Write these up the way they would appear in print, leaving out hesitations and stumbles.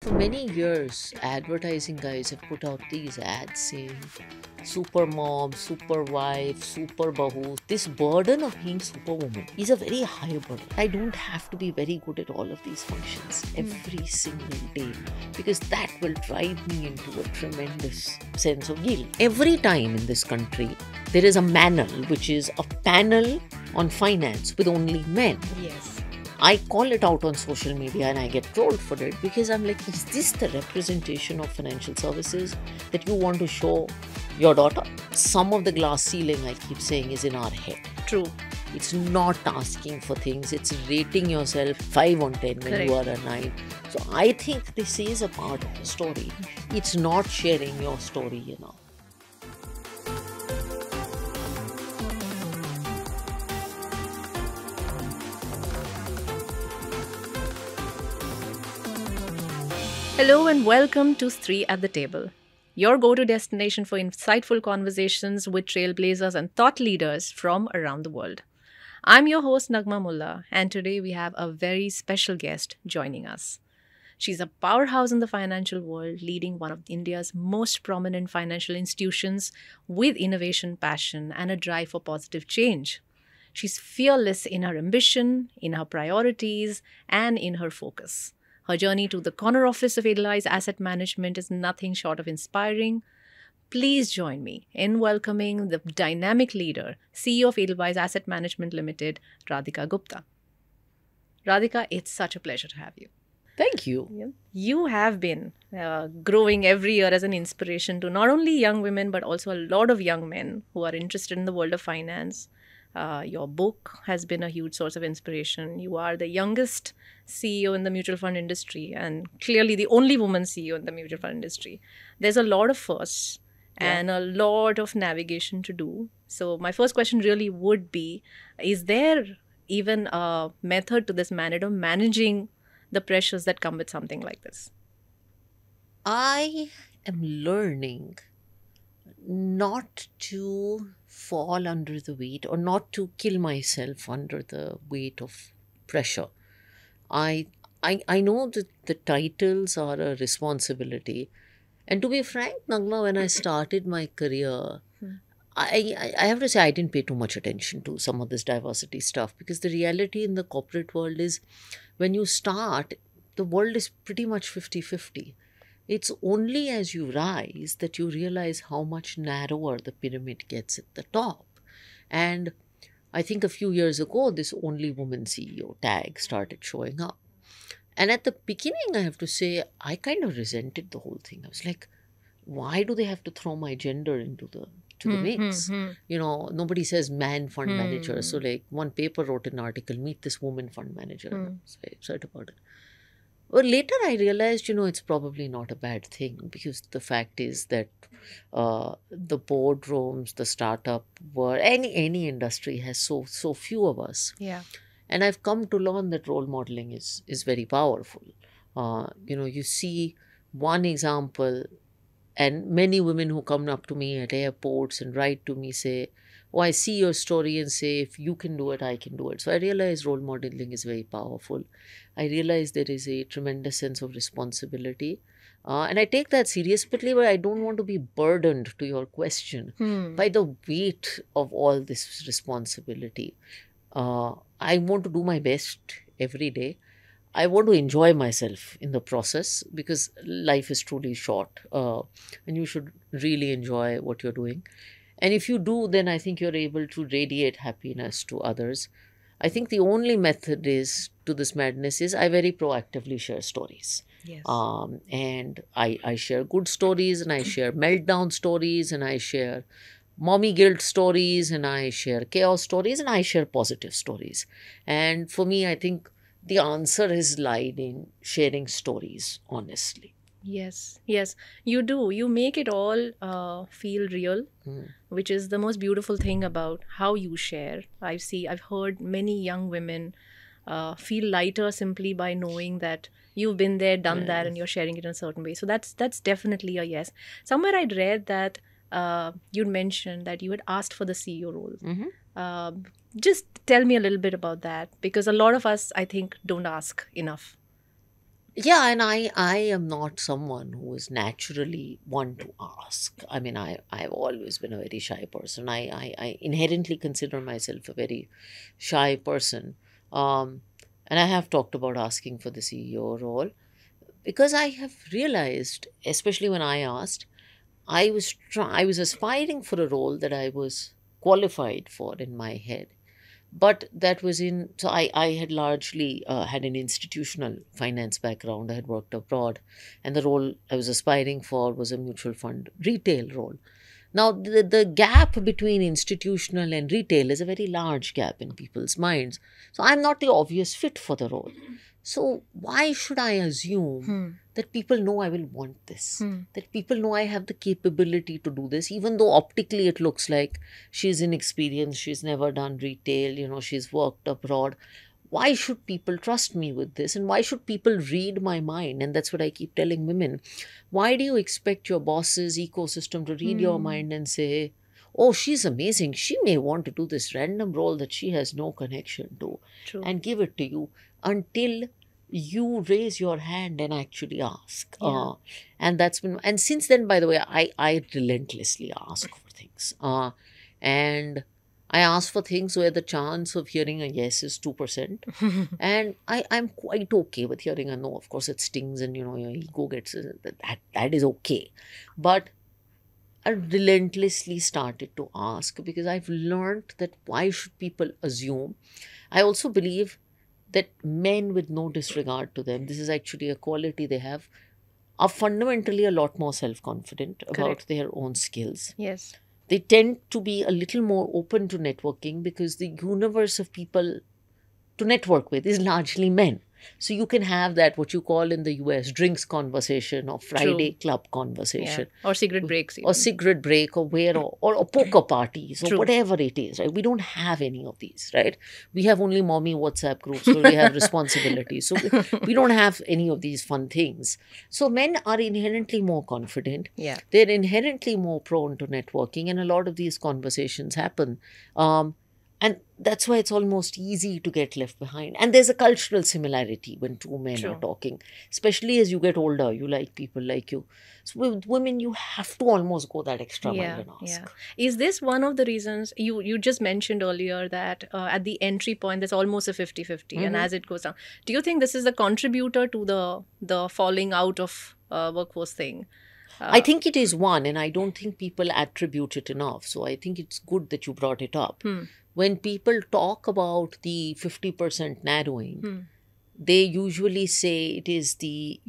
For many years, advertising guys have put out these ads saying super mom, super wife, super bahu. This burden of being superwoman is a very high burden. I don't have to be very good at all of these functions every single day because that will drive me into a tremendous sense of guilt. Every time in this country, there is a manel, which is a panel on finance with only men. Yes. I call it out on social media and I get trolled for it because I'm like, is this the representation of financial services that you want to show your daughter? Some of the glass ceiling, I keep saying, is in our head. True. It's not asking for things, it's rating yourself 5 on 10 when you are a 9. So I think this is a part of the story. It's not sharing your story enough. Hello and welcome to Three at the Table, your go-to destination for insightful conversations with trailblazers and thought leaders from around the world. I'm your host Nagma Mullah, and today we have a very special guest joining us. She's a powerhouse in the financial world, leading one of India's most prominent financial institutions with innovation, passion, and a drive for positive change. She's fearless in her ambition, in her priorities, and in her focus. Her journey to the corner office of Edelweiss Asset Management is nothing short of inspiring. Please join me in welcoming the dynamic leader, CEO of Edelweiss Asset Management Limited, Radhika Gupta. Radhika, it's such a pleasure to have you. Thank you. You have been growing every year as an inspiration to not only young women, but also a lot of young men who are interested in the world of finance. Your book has been a huge source of inspiration. You are the youngest CEO in the mutual fund industry and clearly the only woman CEO in the mutual fund industry. There's a lot of firsts and a lot of navigation to do. So my first question really would be, is there even a method to this manner of managing the pressures that come with something like this? I am learning not to fall under the weight or not to kill myself under the weight of pressure. I know that the titles are a responsibility. And to be frank, Nagma, when I started my career, I have to say I didn't pay too much attention to some of this diversity stuff because the reality in the corporate world is when you start, the world is pretty much 50-50. It's only as you rise that you realize how much narrower the pyramid gets at the top. And I think a few years ago, this only woman CEO tag started showing up. And at the beginning, I have to say, I kind of resented the whole thing. I was like, why do they have to throw my gender into the mix? You know, nobody says man fund manager. So like one paper wrote an article, meet this woman fund manager. And I was very upset about it. Well, later I realized, it's probably not a bad thing because the fact is that the boardrooms, the startup world, any industry has so few of us. Yeah. And I've come to learn that role modeling is very powerful. You see one example, and many women who come up to me at airports and write to me say, oh, I see your story and say, if you can do it, I can do it. So I realize role modeling is very powerful. I realize there is a tremendous sense of responsibility. And I take that seriously, but I don't want to be burdened, to your question, by the weight of all this responsibility. I want to do my best every day. I want to enjoy myself in the process because life is truly short and you should really enjoy what you're doing. And if you do, then I think you're able to radiate happiness to others. I think the only method to this madness is I very proactively share stories. Yes. And I share good stories and I share meltdown stories and I share mommy guilt stories and I share chaos stories and I share positive stories. And for me, I think the answer has lied in sharing stories honestly. Yes, you do. You make it all feel real, which is the most beautiful thing about how you share. I've heard many young women feel lighter simply by knowing that you've been there, done that, and you're sharing it in a certain way. So that's definitely a yes. Somewhere I'd read that you'd mentioned that you had asked for the CEO role. Just tell me a little bit about that because a lot of us, I think, don't ask enough. Yeah, and I am not someone who is naturally one to ask. I mean, I've always been a very shy person. I inherently consider myself a very shy person. Um, and I have talked about asking for the CEO role because I have realized, especially when I asked, I was aspiring for a role that I was qualified for in my head, but that was in so I had largely had an institutional finance background. I had worked abroad, and the role I was aspiring for was a mutual fund retail role. Now, the gap between institutional and retail is a very large gap in people's minds. So, I'm not the obvious fit for the role. So, why should I assume Hmm. that people know I will want this? Hmm. That people know I have the capability to do this, even though optically it looks like she's inexperienced, she's never done retail, she's worked abroad. Why should people trust me with this? And why should people read my mind? And that's what I keep telling women. Why do you expect your boss's ecosystem to read your Hmm. mind and say, oh, she's amazing. She may want to do this random role that she has no connection to True. and give it to you until you raise your hand and actually ask. Yeah. And since then, by the way, I relentlessly ask for things. And I ask for things where the chance of hearing a yes is 2%. And I'm quite okay with hearing a no. Of course, it stings and, your ego gets that is okay. But I relentlessly started to ask because I've learned that why should people assume? I also believe that men, with no disregard to them, this is actually a quality they have, are fundamentally a lot more self confident about Correct. their own skills. Yes. They tend to be a little more open to networking because the universe of people to network with is largely men. So you can have that, what you call in the US, drinks conversation or Friday True. club Yeah. conversation Or cigarette breaks or even. cigarette break or or poker parties or True. whatever it is, right? We don't have any of these, right? We have only mommy WhatsApp groups where we have responsibilities. So we don't have any of these fun things. So men are inherently more confident. Yeah. They're inherently more prone to networking, and a lot of these conversations happen. Um, and that's why it's almost easy to get left behind. And there's a cultural similarity when two men are True. talking, especially as you get older. You like people like you. So with women, you have to almost go that extra mile Yeah, and yeah. ask. Is this one of the reasons you just mentioned earlier that at the entry point there's almost a 50-50, and Hmm. as it goes down, do you think this is a contributor to the falling out of workforce thing? I Uh, think it is one, and I don't think people attribute it enough. So I think it's good that you brought it up. hmm, When people talk about the 50% narrowing, hmm, they usually say it is the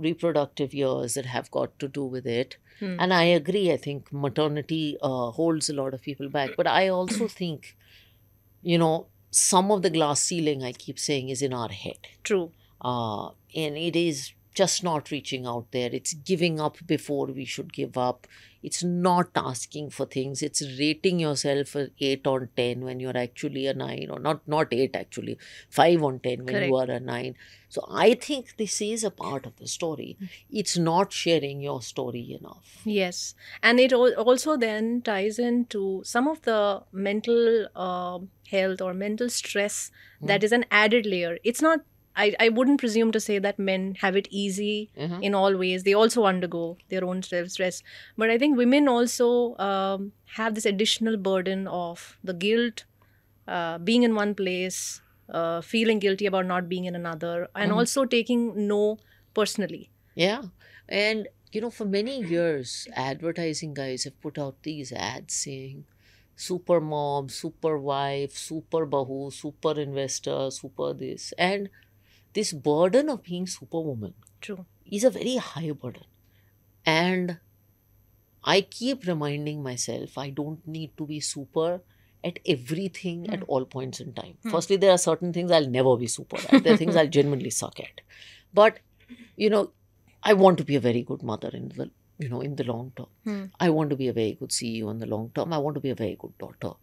reproductive years that have got to do with it. hmm. And I agree. I think maternity holds a lot of people back, but I also think some of the glass ceiling, I keep saying, is in our head. True. And it is just not reaching out there. It's giving up before we should give up. It's not asking for things. It's rating yourself a 8 on 10 when you're actually a 9, or not 8 actually, 5 on 10 when you Correct. are a 9. So I think this is a part of the story. It's not sharing your story enough. Yes, and it also then ties into some of the mental health or mental stress Hmm? that is an added layer. It's not, I wouldn't presume to say that men have it easy Uh-huh. in all ways. They also undergo their own stress. But I think women also have this additional burden of the guilt, being in one place, feeling guilty about not being in another, and Mhm. also taking no personally. Yeah. And, for many years, advertising guys have put out these ads saying super mom, super wife, super bahu, super investor, super this. And this burden of being superwoman True. is a very high burden. And I keep reminding myself I don't need to be super at everything at Hmm. all points in time. Hmm. Firstly, there are certain things I'll never be super at. There are things I'll genuinely suck at. But, you know, I want to be a very good mother in the long term. Hmm. I want to be a very good CEO in the long term. I want to be a very good daughter.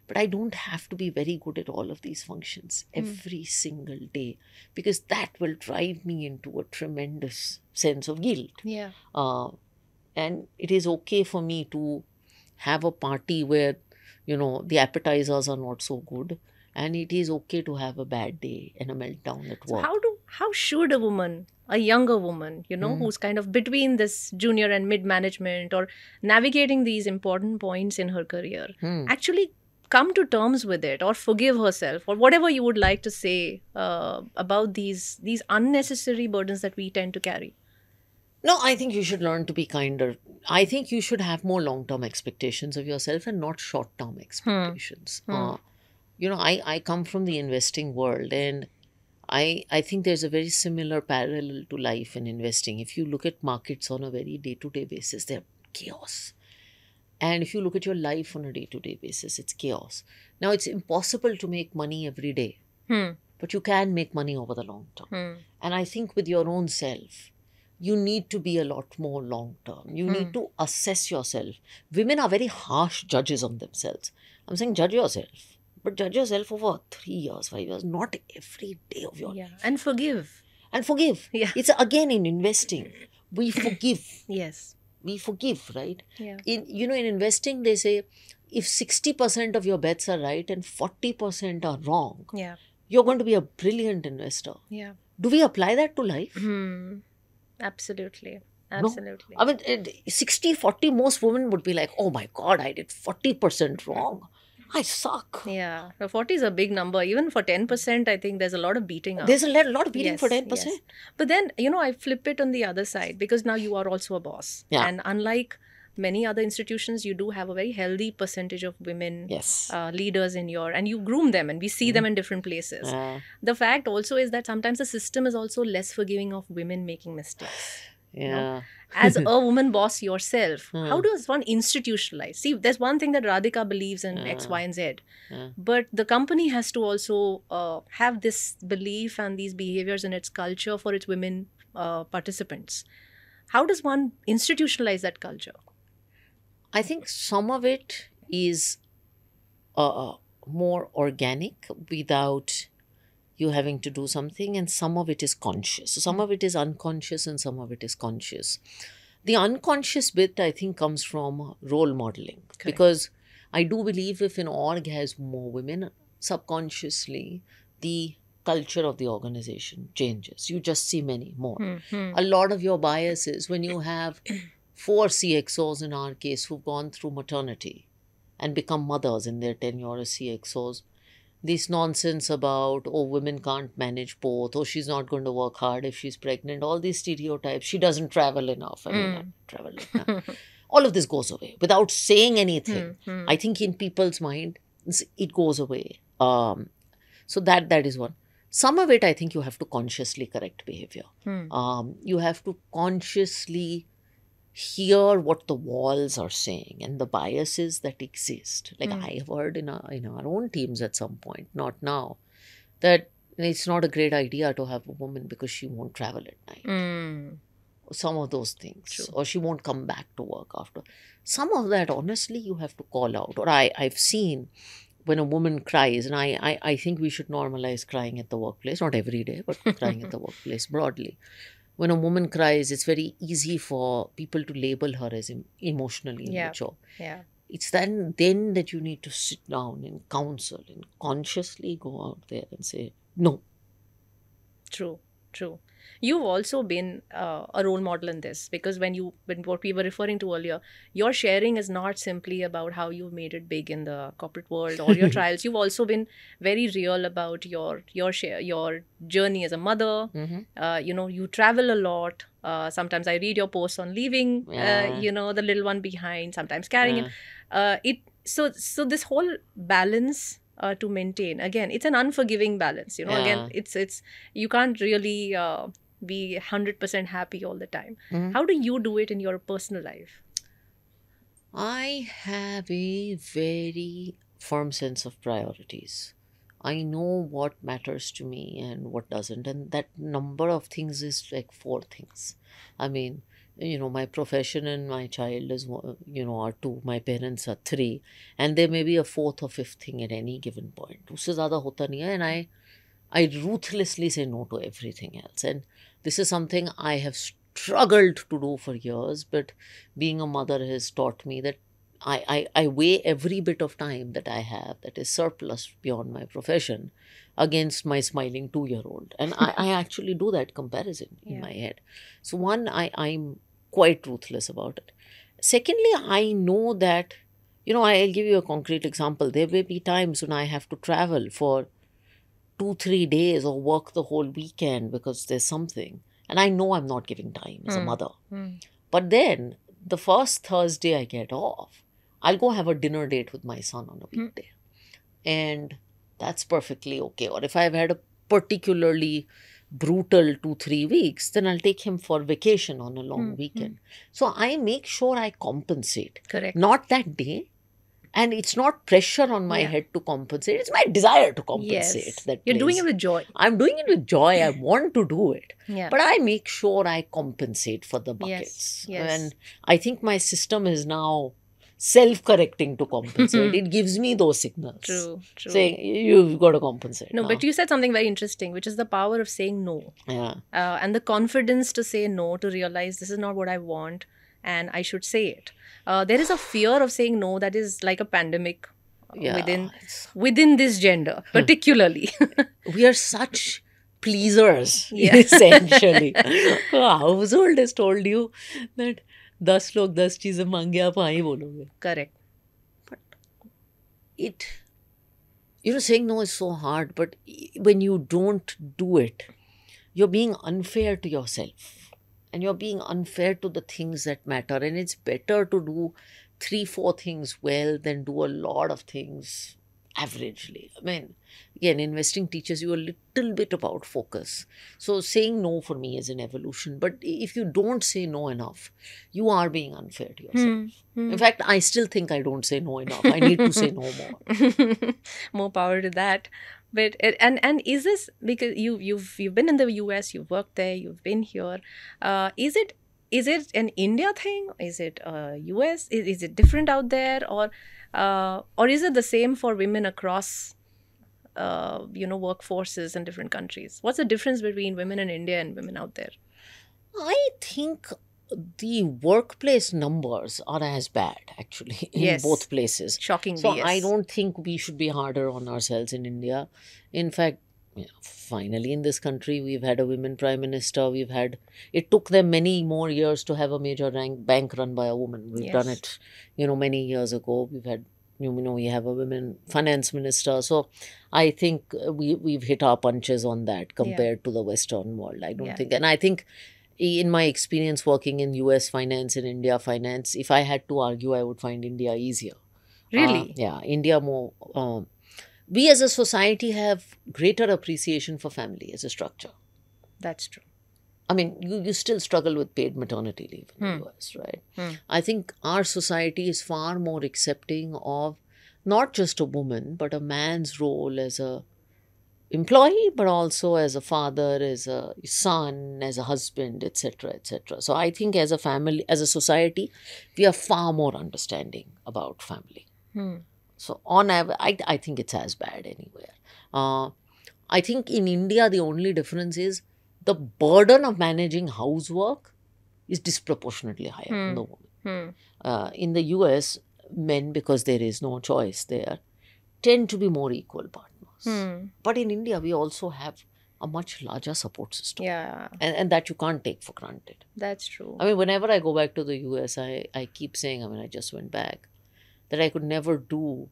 But I don't have to be very good at all of these functions Hmm. every single day, because that will drive me into a tremendous sense of guilt. Yeah. Uh, and it is okay for me to have a party where, the appetizers are not so good. And it is okay to have a bad day and a meltdown at So work. how do how should a woman, a younger woman, Hmm. who's kind of between this junior and mid management or navigating these important points in her career, Hmm. actually come to terms with it or forgive herself or whatever you would like to say about these unnecessary burdens that we tend to carry? No, I think you should learn to be kinder. I think you should have more long term expectations of yourself and not short term Hmm. expectations. Hmm. I come from the investing world, and I think there's a very similar parallel to life in investing. If you look at markets on a very day to day basis, they're chaos. And if you look at your life on a day to day basis, it's chaos. Now, it's impossible to make money every day, Hmm. but you can make money over the long term. Hmm. And I think with your own self, you need to be a lot more long term. You need Hmm. to assess yourself. Women are very harsh judges on themselves. I'm saying judge yourself, but judge yourself over 3 years, 5 years, not every day of your Yeah. life. And forgive. And forgive. Yeah. It's again in investing. We forgive. Yes. We forgive, right? Yeah. In investing, they say if 60% of your bets are right and 40% are wrong, Yeah. you're going to be a brilliant investor. Yeah. Do we apply that to life? Hmm. Absolutely. No. Absolutely. I mean, 60, 40, most women would be like, oh my God, I did 40% wrong. I suck. Yeah. 40 is a big number. Even for 10%, I think there's a lot of beating up. There's a lot of beating for 10%. Yes. But then, I flip it on the other side because now you are also a boss. Yeah. And unlike many other institutions, you do have a very healthy percentage of women Yes. leaders and you groom them and we see them in different places. The fact also is that sometimes the system is also less forgiving of women making mistakes. Yeah. As a woman boss yourself, how does one institutionalize? See, there's one thing that Radhika believes in X, Y, and Z, but the company has to also have this belief and these behaviors in its culture for its women participants. How does one institutionalize that culture? I think some of it is more organic without you having to do something, and some of it is conscious. So some of it is unconscious and some of it is conscious. The unconscious bit, I think, comes from role modeling. Correct. Because I do believe if an org has more women, subconsciously the culture of the organization changes. You just see many more. A lot of your biases when you have 4 CXOs in our case who've gone through maternity and become mothers in their tenure as CXOs. This nonsense about, oh, women can't manage both, oh, she's not going to work hard if she's pregnant, all these stereotypes, she doesn't travel enough. I mean, not travel enough. All of this goes away without saying anything. I think in people's mind, it goes away. So that is one. Some of it, I think you have to consciously correct behavior. You have to consciously hear what the walls are saying and the biases that exist. Like I have heard in our own teams at some point, not now, that it's not a great idea to have a woman because she won't travel at night. Some of those things. True. Or she won't come back to work after. Some of that, honestly, you have to call out. Or I've seen when a woman cries, and I think we should normalize crying at the workplace, not every day, but crying at the workplace broadly. When a woman cries, it's very easy for people to label her as emotionally immature. Yeah. It's then that you need to sit down and counsel and consciously go out there and say, no. True. You've also been a role model in this because when what we were referring to earlier, your sharing is not simply about how you've made it big in the corporate world or your trials. You've also been very real about your journey as a mother. You travel a lot. Sometimes I read your posts on leaving, the little one behind. Sometimes carrying it. So this whole balance. To maintain, again, it's an unforgiving balance. Again, it's you can't really be 100% happy all the time. How do you do it in your personal life? I have a very firm sense of priorities. I know what matters to me and what doesn't, and that number of things is like 4 things. I mean, my profession and my child is, are 2. My parents are 3. And there may be a 4th or 5th thing at any given point. उससे ज़्यादा होता नहीं है, and I ruthlessly say no to everything else. And this is something I have struggled to do for years, but being a mother has taught me that I weigh every bit of time that I have that is surplus beyond my profession against my smiling 2 year old. And I actually do that comparison in Yeah. my head. So, one, I'm quite ruthless about it. Secondly, I know that, I'll give you a concrete example. There may be times when I have to travel for 2, 3 days or work the whole weekend because there's something. And I know I'm not giving time as a Hmm. mother. Hmm. But then the first Thursday I get off, I'll go have a dinner date with my son on a weekday. And that's perfectly okay. Or if I've had a particularly brutal 2, 3 weeks, then I'll take him for vacation on a long weekend. So I make sure I compensate. Correct. Not that day. And it's not pressure on my Yeah. head to compensate. It's my desire to compensate. Yes. That You're doing plays. it with joy. I'm doing it with joy. I want to do it. Yeah. But I make sure I compensate for the buckets. Yes. And I think my system is now self-correcting to compensate. It gives me those signals. True. True. Saying, you've got to compensate. No, now. but you said something very interesting, which is the power of saying no. Yeah. And the confidence to say no, to realize this is not what I want and I should say it. There is a fear of saying no that is like a pandemic Yeah. within this gender, particularly. We are such pleasers, Yeah. essentially. Household has told you that 10 लोग 10 चीजें मांगे आप हाँ ही बोलोगे. Correct. Saying no is so hard, but when you don't do it, you're being unfair to yourself and you're being unfair to the things that matter. And it's better to do 3, 4 things well than do a lot of things averagely. I mean, again, investing teaches you a little bit about focus. So saying no for me is an evolution. But if you don't say no enough, you are being unfair to yourself. In fact, I still think I don't say no enough. I need to say no more. More power to that. But and is this because you've been in the US, you've worked there, you've been here? Is it an India thing? Is it US? Is it different out there, or is it the same for women across workforces in different countries? What's the difference between women in India and women out there? I think the workplace numbers are as bad, actually, in Yes. both places. Shockingly, So yes. I don't think we should be harder on ourselves in India. In fact, finally in this country, we've had a women prime minister. It took them many more years to have a major bank run by a woman. We've done Yes. it, many years ago. We've had, we have a women finance minister. So I think we've hit our punches on that compared to the Western world. I don't Yeah. think, and I think in my experience working in US finance and India finance, if I had to argue, I would find India easier. Really? Yeah, India more. We as a society have greater appreciation for family as a structure. That's true. I mean, you still struggle with paid maternity leave in the US, right? I think our society is far more accepting of not just a woman, but a man's role as a employee, but also as a father, as a son, as a husband, etc., etc. So I think as a family, as a society, we are far more understanding about family. So on average, I think it's as bad anywhere. I think in India, the only difference is the burden of managing housework is disproportionately higher on the woman. In the US, men, because there is no choice there, tend to be more equal partners. But in India, we also have a much larger support system. Yeah, And that you can't take for granted. that's true. I mean, whenever I go back to the US, I keep saying, I just went back, that I could never do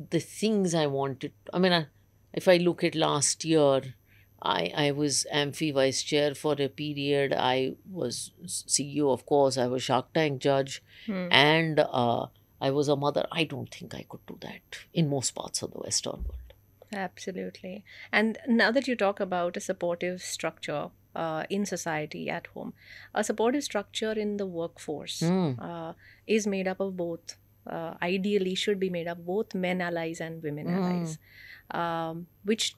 the things I wanted. I mean, if I look at last year, I was Amphi Vice Chair for a period. I was CEO, of course. I was Shark Tank judge. And I was a mother. I don't think I could do that in most parts of the Western world. Absolutely. And now that you talk about a supportive structure in society at home, a supportive structure in the workforce is made up of both, ideally should be made up of both men allies and women allies, which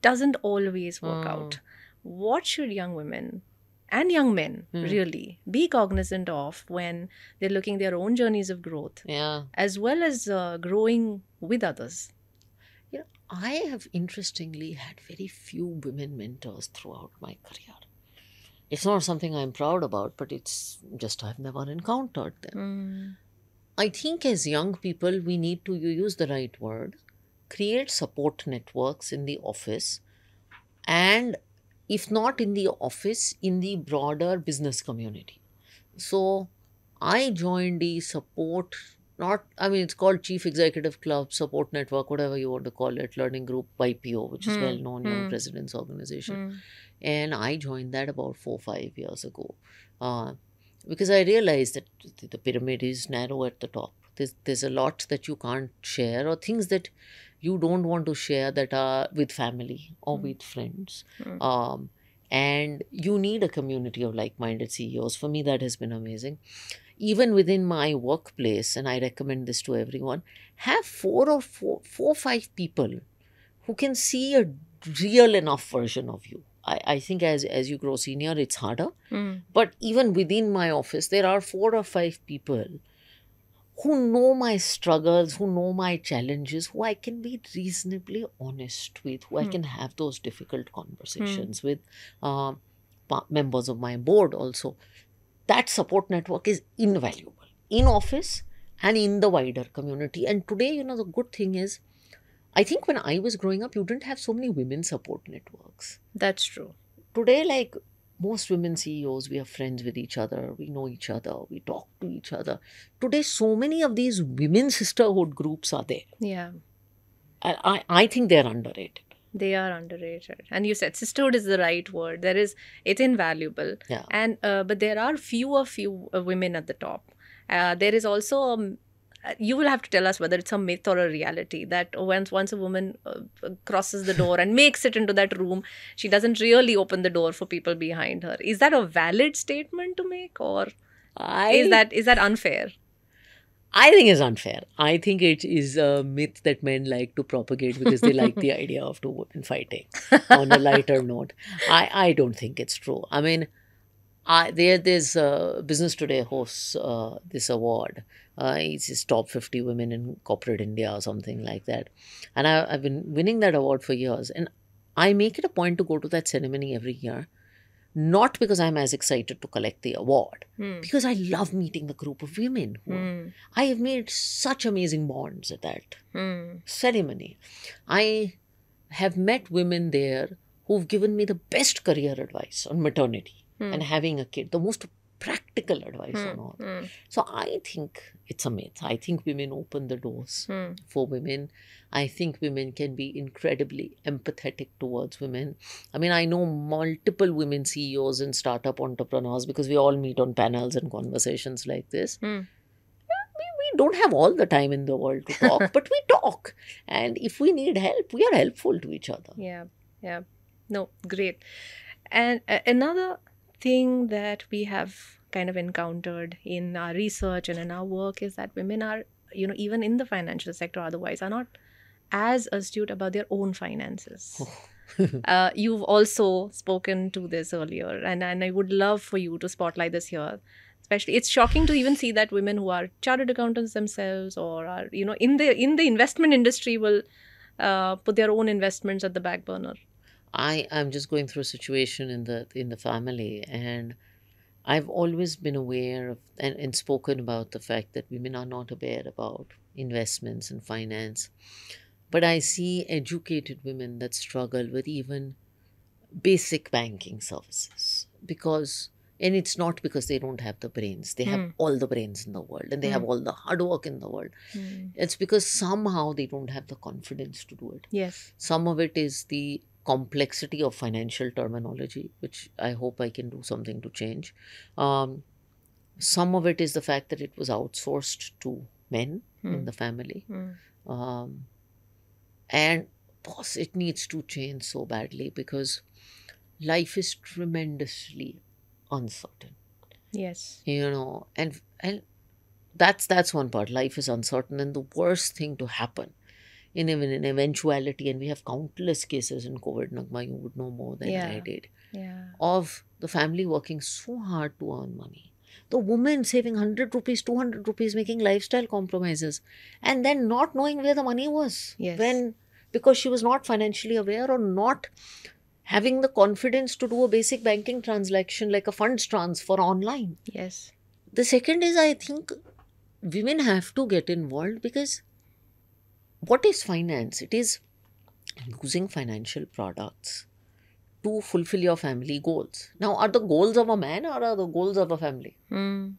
doesn't always work out. What should young women and young men really be cognizant of when they're looking their own journeys of growth, as well as growing with others? I have interestingly had very few women mentors throughout my career. It's not something I'm proud about, but it's just I've never encountered them. I think as young people, we need to, you use the right word, create support networks in the office, and if not in the office, in the broader business community. So I joined the support, not, I mean, it's called Chief Executive Club, Support Network, whatever you want to call it, Learning Group YPO, which is well Hmm. known Young Hmm. Presidents Organization. Hmm. And I joined that about 4 5 years ago, uh, because I realized that the pyramid is narrow at the top. There's a lot that you can't share, or things that you don't want to share, that are with family or Hmm. with friends. Hmm. Um, and you need a community of like-minded CEOs. For me, that has been amazing. Even within my workplace, and I recommend this to everyone, have four, 5 people who can see a real enough version of you. I think as you grow senior, it's harder. Hmm. But even within my office, there are 4 or 5 people who know my struggles, who know my challenges, who I can be reasonably honest with, who I Hmm. can have those difficult Hmm. conversations with. Uh, Members of my board also. That support network is invaluable in office and in the wider community. And today, the good thing is, I think when I was growing up, you didn't have so many women support networks. That's true. Today, like most women CEOs, we are friends with each other, we know each other, we talk to each other. Today, so many of these women sisterhood groups are there. Yeah. I think they're underrated. They are underrated. And you said sisterhood is the right word. It's invaluable. Yeah. And but there are few women at the top. There is also you will have to tell us whether it's a myth or a reality that once a woman crosses the door and makes it into that room, she doesn't really open the door for people behind her. Is that a valid statement to make, or I is that unfair? I think it's unfair. I think it is a myth that men like to propagate because they like the idea of two women fighting. On a lighter note, I don't think it's true. I mean, there's Business Today hosts this award. It's his top 50 women in corporate India or something like that, and I've been winning that award for years. And I make it a point to go to that ceremony every year, not because I'm as excited to collect the award, Hmm. because I love meeting the group of women who Hmm. I have made such amazing bonds at that Hmm. ceremony. I have met women there who've given me the best career advice on maternity Hmm. and having a kid, the most practical advice Hmm. on all. Hmm. So I think it's a myth. I think women open the doors Hmm. for women. I think women can be incredibly empathetic towards women. I mean, I know multiple women CEOs and startup entrepreneurs because we all meet on panels and conversations like this. Hmm. We don't have all the time in the world to talk, but we talk. And if we need help, we are helpful to each other. Yeah, yeah. No, great. And another thing that we have kind of encountered in our research and in our work is that women are, even in the financial sector otherwise, are not as astute about their own finances. You've also spoken to this earlier, and I would love for you to spotlight this here. Especially, it's shocking to even see that women who are chartered accountants themselves or are, in the investment industry will put their own investments at the back burner. I'm just going through a situation in the family, and I've always been aware of and spoken about the fact that women are not aware about investments and finance. But I see educated women that struggle with even basic banking services because, and it's not because they don't have the brains. They have Hmm. all the brains in the world and they have Hmm. all the hard work in the world. Hmm. It's because somehow they don't have the confidence to do it. Yes. Some of it is the complexity of financial terminology, which I hope I can do something to change. Um, some of it is the fact that it was outsourced to men in Hmm. the family. Hmm. Um, and boss, it needs to change so badly because life is tremendously uncertain, Yes. and that's one part. Life is uncertain, and the worst thing to happen in even an eventuality, and we have countless cases in COVID, Nagma, you would know more than I Yeah. did, Yeah. of the family working so hard to earn money. The woman saving 100 rupees, 200 rupees, making lifestyle compromises, and then not knowing where the money was. Yes. Because she was not financially aware or not having the confidence to do a basic banking transaction like a funds transfer online. Yes. The second is, I think, women have to get involved because what is finance? It is using financial products to fulfill your family goals. Now, are the goals of a man or are the goals of a family? Mm.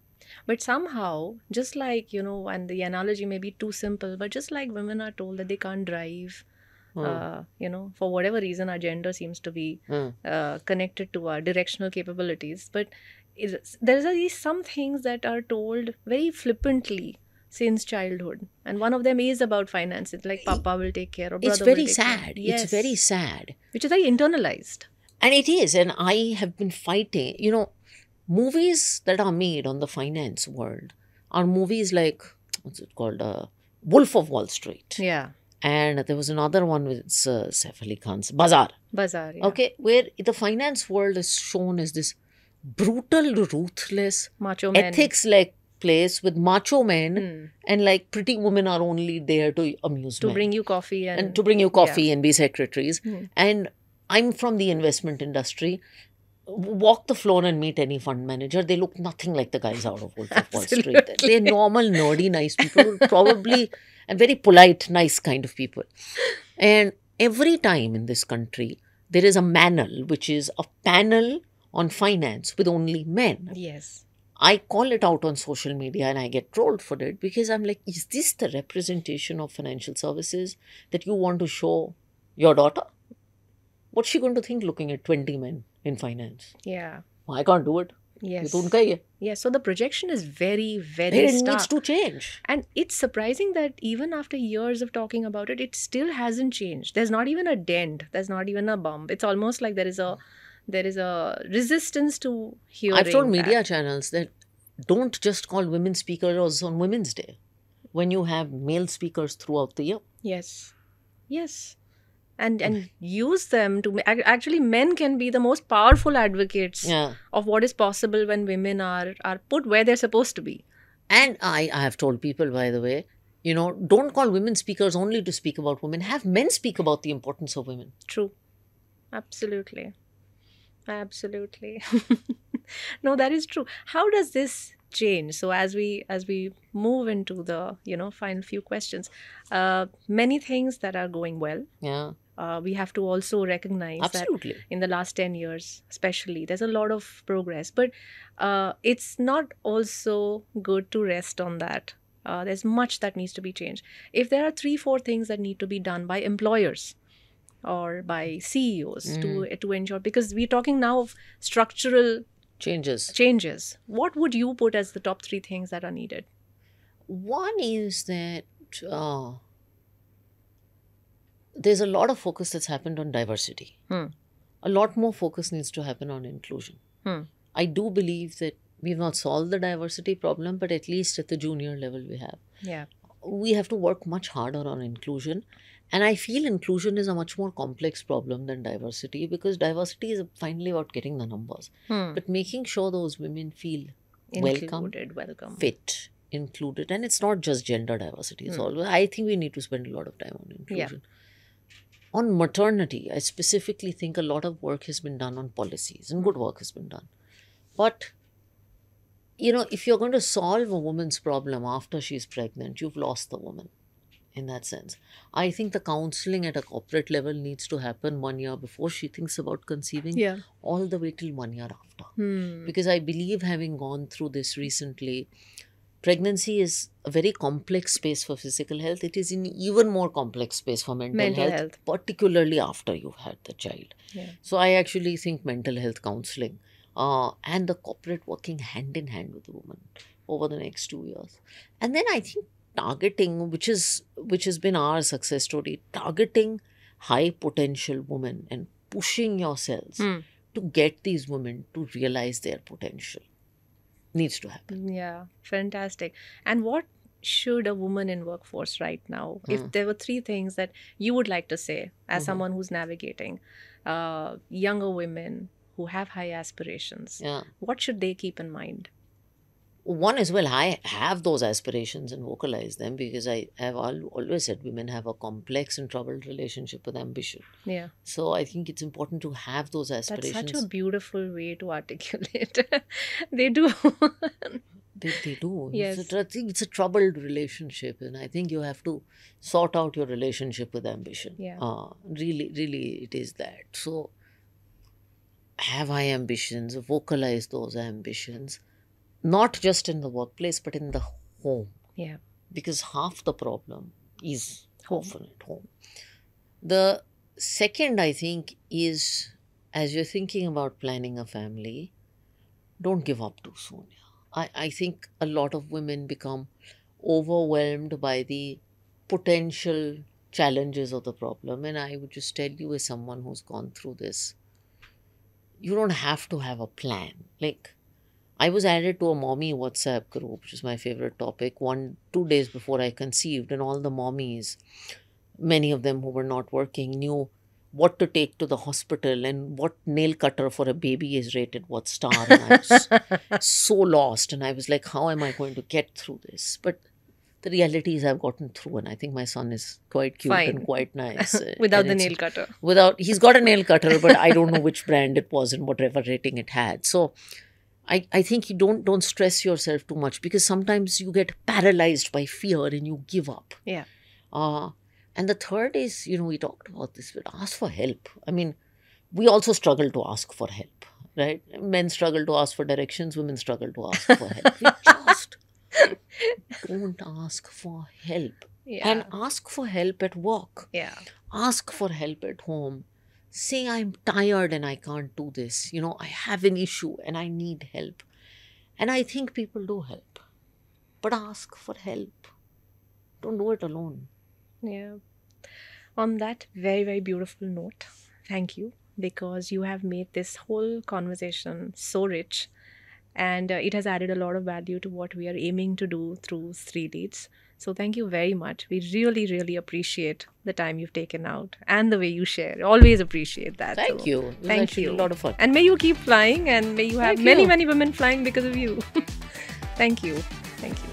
But somehow, just like, and the analogy may be too simple, but just like women are told that they can't drive, Hmm. for whatever reason, our gender seems to be Hmm. connected to our directional capabilities. But there's these some things that are told very flippantly since childhood. And one of them is about finances, like Papa will take care or It's brother will very take care. sad. It's very Yes, sad. which is very internalized. And it is. And I have been fighting. Movies that are made on the finance world are movies like, what's it called? Wolf of Wall Street. Yeah, And there was another one with Saif Ali Khan's Bazaar. bazaar. Yeah, Okay, where the finance world is shown as this brutal, ruthless, macho men. ethics like place with macho men, Hmm. and like pretty women are only there to amuse To men bring you coffee and to bring you coffee and be secretaries. Hmm. And I'm from the investment industry. Walk the floor and meet any fund manager. They look nothing like the guys out of Wolf of Wall Street. Absolutely. They're normal, nerdy, nice people, probably, and very polite, nice kind of people. And every time in this country, there is a manel, which is a panel on finance with only men. Yes. I call it out on social media and I get trolled for it because I'm like, is this the representation of financial services that you want to show your daughter? What's she going to think looking at 20 men in finance? Yeah. I can't do it. Yes. You don't Yes. So the projection is very, very It stark. needs to change. And it's surprising that even after years of talking about it, it still hasn't changed. There's not even a dent. There's not even a bump. It's almost like there is a resistance to hearing. I've told media that. channels that don't just call women speakers on Women's Day when you have male speakers throughout the year. Yes. Yes. And use them to actually men can be the most powerful advocates Yeah. of what is possible when women are put where they're supposed to be. And I have told people, by the way, don't call women speakers only to speak about women. Have men speak about the importance of women. True. Absolutely. Absolutely. No, that is true. How does this change? So as we move into the final few questions, many things that are going well. Yeah, We have to also recognize absolutely. that in the last 10 years, especially, there's a lot of progress. But it's not also good to rest on that. There's much that needs to be changed. If there are 3-4 things that need to be done by employers or by CEOs to ensure, because we're talking now of structural changes, what would you put as the top 3 things that are needed? One is that there's a lot of focus that's happened on diversity. A lot more focus needs to happen on inclusion. I do believe that we've not solved the diversity problem, but at least at the junior level we have. Yeah. We have to work much harder on inclusion. And I feel inclusion is a much more complex problem than diversity because diversity is finally about getting the numbers. But making sure those women feel welcome, fit, included. And it's not just gender diversity. It's always, I think we need to spend a lot of time on inclusion. On maternity, I specifically think a lot of work has been done on policies and good work has been done. But, if you're going to solve a woman's problem after she's pregnant, you've lost the woman in that sense. I think the counseling at a corporate level needs to happen 1 year before she thinks about conceiving, all the way till 1 year after. Because I believe, having gone through this recently, pregnancy is a very complex space for physical health. It is an even more complex space for mental health, particularly after you've had the child. So I actually think mental health counseling and the corporate working hand in hand with the woman over the next 2 years. And then I think targeting, which has been our success story, targeting high potential women and pushing yourselves to get these women to realize their potential needs to happen. Yeah, fantastic. And what should a woman in workforce right now, if there were 3 things that you would like to say as someone who's navigating younger women who have high aspirations, what should they keep in mind? One is, I have those aspirations and vocalize them because I have always said women have a complex and troubled relationship with ambition. Yeah. So I think it's important to have those aspirations. That's such a beautiful way to articulate. They do. They do. Yes. I think it's a troubled relationship, and I think you have to sort out your relationship with ambition. Yeah. Really, really, it is that. So, have I ambitions? Vocalize those ambitions, not just in the workplace, but in the home, Yeah. because half the problem is Home. often at home. The second, I think, is as you're thinking about planning a family, don't give up too soon. I think a lot of women become overwhelmed by the potential challenges of the problem. And I would just tell you, as someone who's gone through this, you don't have to have a plan. Like, I was added to a mommy WhatsApp group, which is my favorite topic, 2 days before I conceived, and all the mommies, many of them who were not working, knew what to take to the hospital and what nail cutter for a baby is rated what star. And I was so lost, and I was like, how am I going to get through this? But the reality is I've gotten through, and I think my son is quite cute Fine. and quite nice. Without And the it's- nail cutter. he's got a nail cutter, but I don't know which brand it was and whatever rating it had. So I think you don't stress yourself too much, because sometimes you get paralyzed by fear and you give up. Yeah. And the third is, we talked about this, but ask for help. I mean, we also struggle to ask for help, right? Men struggle to ask for directions, women struggle to ask for help. We just don't ask for help. Yeah. And ask for help at work. Yeah. Ask for help at home. Say, I'm tired and I can't do this. I have an issue and I need help. And I think people do help. But ask for help. Don't do it alone. Yeah. On that very, very beautiful note, thank you, because you have made this whole conversation so rich, and it has added a lot of value to what we are aiming to do through Three Leads. So thank you very much. We really, really appreciate the time you've taken out and the way you share. Always appreciate that. Thank So, you. It was Thank actually you. a lot of fun. And may you keep flying, and may you have Thank many, you. many women flying because of you. Thank you. Thank you.